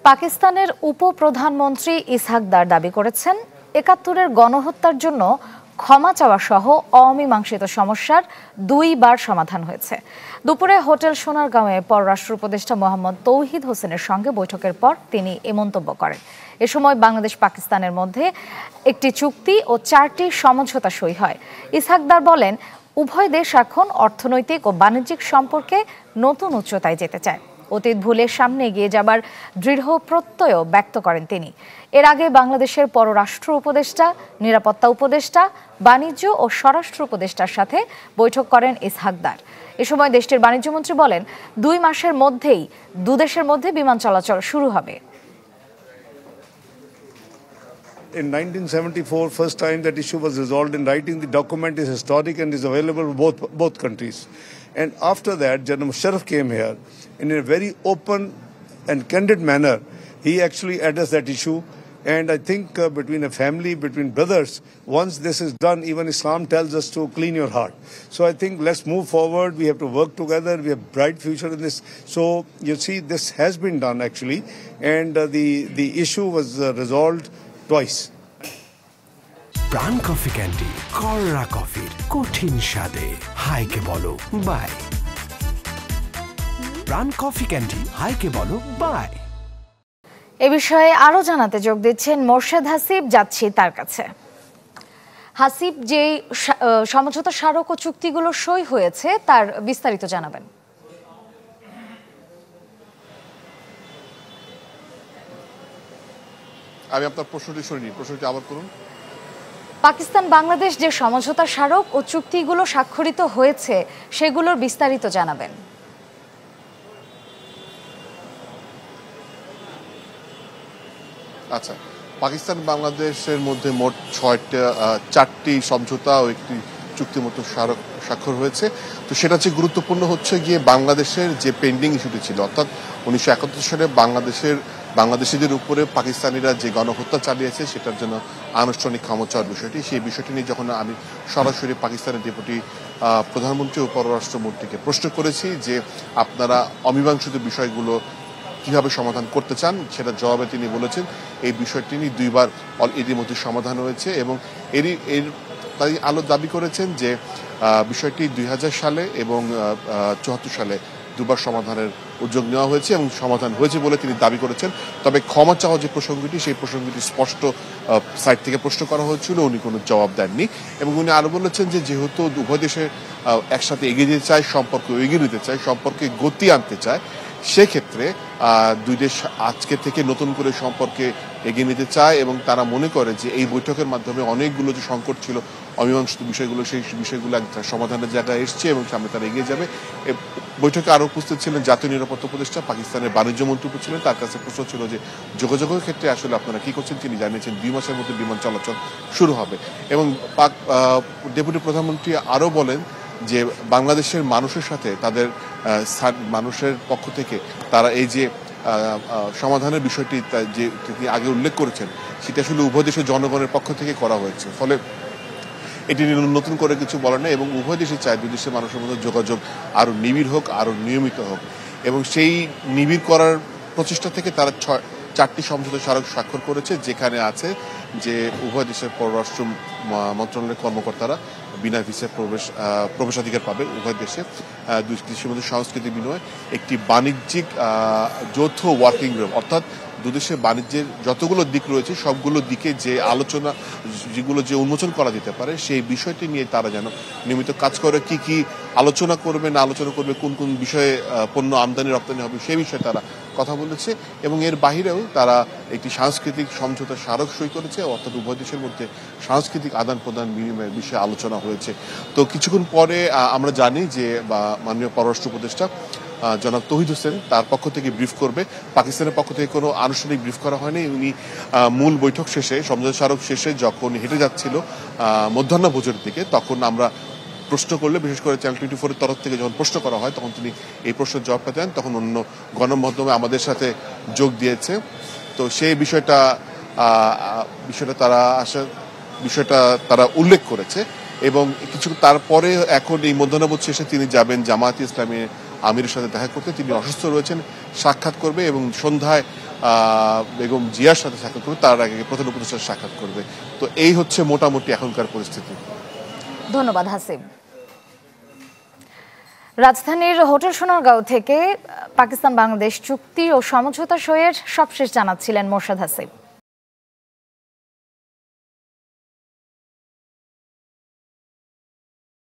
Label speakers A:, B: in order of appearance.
A: পাকিস্তানের উপপ্রধানমন্ত্রী ইসহাক দার দাবি করেছেন ৭১-এর গণহত্যার জন্য ক্ষমা চাওয়া সহ অমীমাংসিত সমস্যার ২ বার সমাধান হয়েছে। দুপুরে হোটেল সোনারগাঁওয়ে পররাষ্ট্র উপদেষ্টা মোহাম্মদ তৌহিদ হোসেনের সঙ্গে বৈঠকের পর তিনি এ মন্তব্য করেন। এ সময় বাংলাদেশ পাকিস্তানের মধ্যে একটি চুক্তি ও ৪টি সমঝোতা সই হয়। ইসহাক দার বলেন, উভয় দেশ এখন অর্থনৈতিক ও বাণিজ্যিক সম্পর্কে নতুন উচ্চতায় যেতে চায়। অতীত ভুলে সামনে এগিয়ে যাবার দৃঢ় প্রত্যয় ব্যক্ত করেন তিনি। এর আগে বাংলাদেশের পররাষ্ট্র উপদেষ্টা, নিরাপত্তা উপদেষ্টা, বাণিজ্য ও স্বরাষ্ট্র উপদেষ্টার সাথে বৈঠক করেন ইসহাক দার। এ সময় দেশটির বাণিজ্যমন্ত্রী বলেন, ২ মাসের মধ্যেই দুদেশের মধ্যে বিমান চলাচল শুরু হবে।
B: In 1974, first time that issue was resolved in writing. The document is historic and is available for both countries. And after that, General Musharraf came here in a very open and candid manner. He actually addressed that issue. And I think between a family, between brothers, once this is done, even Islam tells us to clean your heart. So I think let's move forward. We have to work together. We have a bright future in this. So you see, this has been done actually. And the issue was resolved twice.
C: প্রাণ coffee candy, কররা কফির কঠিন স্বাদে হাইকে বলো by. প্রাণ coffee candy, হাইকে বলো by.
A: এ বিষয়ে আরো জানাতে যোগ দিচ্ছেন মোর্শেদ হাসিব, যাচ্ছি তার কাছে। হাসিব, যে সমঝোতা স্মারক ও চুক্তিগুলো সই হয়েছে তার বিস্তারিত জানাবেন।
D: আমি আপনার প্রশ্নটি শুনিনি, প্রশ্নটি আবার করুন।
A: পাকিস্তান বাংলাদেশ যে সমঝোতা স্মারক ও চুক্তিগুলো স্বাক্ষরিত হয়েছে সেগুলোর বিস্তারিত জানাবেন।
D: আচ্ছা, পাকিস্তান বাংলাদেশের মধ্যে মোট 4টি সমঝোতা ও একটি চুক্তিমতো স্মারক স্বাক্ষর হয়েছে। তো সেটা হচ্ছে গুরুত্বপূর্ণ হচ্ছে গিয়ে বাংলাদেশের যে পেন্ডিং ইস্যুটি ছিল, অর্থাৎ 1971 সালে বাংলাদেশিদের উপরে পাকিস্তানিরা যে গণহত্যা চালিয়েছে সেটার জন্য আনুষ্ঠানিক ক্ষমা চাওয়ার বিষয়টি, সেই বিষয়টি নিয়ে যখন আমি সরাসরি পাকিস্তানের ডেপুটি প্রধানমন্ত্রী ও পররাষ্ট্রমন্ত্রীকে প্রশ্ন করেছি যে আপনারা অমীমাংসিত বিষয়গুলো কিভাবে সমাধান করতে চান, সেটা জবাবে তিনি বলেছেন এই বিষয়টি নিয়ে 2 বার এরই মধ্যে সমাধান হয়েছে এবং তাই আলো দাবি করেছেন যে বিষয়টি 2000 সালে এবং 74 সালে 2 বার সমাধানের উদ্যোগ নেওয়া হয়েছে এবং সমাধান হয়েছে বলে তিনি দাবি করেছেন। তবে ক্ষমা চাওয়া যে প্রসঙ্গটি, সেই প্রসঙ্গটি স্পষ্ট সাইড থেকে প্রশ্ন করা হয়েছিল, উনি কোনো জবাব দেননি এবং উনি আরো বলেছেন যে যেহেতু উভয় দেশে একসাথে এগিয়ে যেতে চায়, সম্পর্ক এগিয়ে নিতে চায়, সম্পর্কে গতি আনতে চায়, সেক্ষেত্রে 2 দেশ আজকে থেকে নতুন করে সম্পর্কে এগিয়ে নিতে চায় এবং তারা মনে করে যে এই বৈঠকের মাধ্যমে অনেকগুলো যে সংকট ছিল, অমীমাংসিত বিষয়গুলো, সেই বিষয়গুলো একটা সমাধানের জায়গায় এসছে এবং সামনে তারা এগিয়ে যাবে। বৈঠকে আরো উপস্থিত ছিলেন জাতীয় নিরাপত্তা উপদেষ্টা, পাকিস্তানের বাণিজ্য মন্ত্রী ছিলেন। তার কাছে প্রশ্ন ছিল যে যোগাযোগের ক্ষেত্রে আসলে আপনারা কি করছেন। তিনি জানিয়েছেন 2 মাসের মধ্যে বিমান চলাচল শুরু হবে এবং ডেপুটি প্রধানমন্ত্রী আরো বলেন যে বাংলাদেশের মানুষের সাথে তাদের মানুষের পক্ষ থেকে তারা এই যে সমাধানের বিষয়টি যে তিনি আগে উল্লেখ করেছেন সেটা আসলে উভয় দেশের জনগণের পক্ষ থেকে করা হয়েছে, ফলে এটি নতুন করে কিছু বলে না এবং উভয় দেশই চায় 2 দেশের মানুষের মধ্যে যোগাযোগ আরো নিবিড় হোক, আরো নিয়মিত হোক এবং সেই নিবিড় করার প্রচেষ্টা থেকে তারা 4টি সমঝোতা স্মারক স্বাক্ষর করেছে, যেখানে আছে যে উভয় দেশের পররাষ্ট্র মন্ত্রণালয়ের কর্মকর্তারা বিনা ভিসায় প্রবেশাধিকার পাবে উভয় দেশে, 2 দেশের মধ্যে সংস্কৃতি বিনিময়, একটি বাণিজ্যিক যৌথ ওয়ার্কিং গ্রুপ, অর্থাৎ 2 দেশের বাণিজ্যের যতগুলো দিক রয়েছে সবগুলো দিকে যে আলোচনা, যেগুলো যে উন্মোচন করা যেতে পারে সেই বিষয়টি নিয়ে তারা যেন নিয়মিত কাজ করে, কি কি আলোচনা করবে না আলোচনা করবে, কোন কোন বিষয়ে পণ্য আমদানি রপ্তানি হবে সেই বিষয়ে তারা কথা বলেছে এবং এর বাহিরেও তারা একটি সাংস্কৃতিক সমঝোতা স্মারক সই করেছে, অর্থাৎ উভয় দেশের মধ্যে সাংস্কৃতিক আদান প্রদান বিনিময়ের বিষয়ে আলোচনা হয়েছে। তো কিছুক্ষণ পরে আমরা জানি যে মাননীয় পররাষ্ট্র উপদেষ্টা জনাব তৌহিদ হোসেন তার পক্ষ থেকে ব্রিফ করবে। পাকিস্তানের পক্ষ থেকে কোনো আনুষ্ঠানিক ব্রিফ করা হয়নি। উনি মূল বৈঠক শেষে, সমঝোতা স্মারক শেষে যখন হেঁটে যাচ্ছিল মধ্যাহ্নভোজের দিকে, তখন আমরা প্রশ্ন করলে, বিশেষ করে চ্যানেল 24 এর তরফ থেকে যখন প্রশ্ন করা হয় তখন তিনি এই প্রশ্নের জবাবটা দেন, তখন অন্য গণমাধ্যমে আমাদের সাথে যোগ দিয়েছে। তো সেই বিষয়টা তারা উল্লেখ করেছে এবং কিছু তারপরে এখন এই মধ্যাহ্নভোজ শেষে তিনি যাবেন জামায়াতে ইসলামী আমিরের সাথে দেখা করতে। তিনি অসুস্থ রয়েছেন, সাক্ষাৎ করবে এবং সন্ধ্যায় বেগম জিয়ার সাথে সাক্ষাৎ করবে, তার আগে প্রধান উপদেষ্টার সাক্ষাৎ করবে। তো এই হচ্ছে মোটামুটি এখনকার পরিস্থিতি।
A: ধন্যবাদ হাসিব। রাজধানীর হোটেল সোনারগাঁও থেকে পাকিস্তান বাংলাদেশ চুক্তি ও সমঝোতা সইয়ের সবশেষ জানাচ্ছিলেন মোরশেদ হাসিব।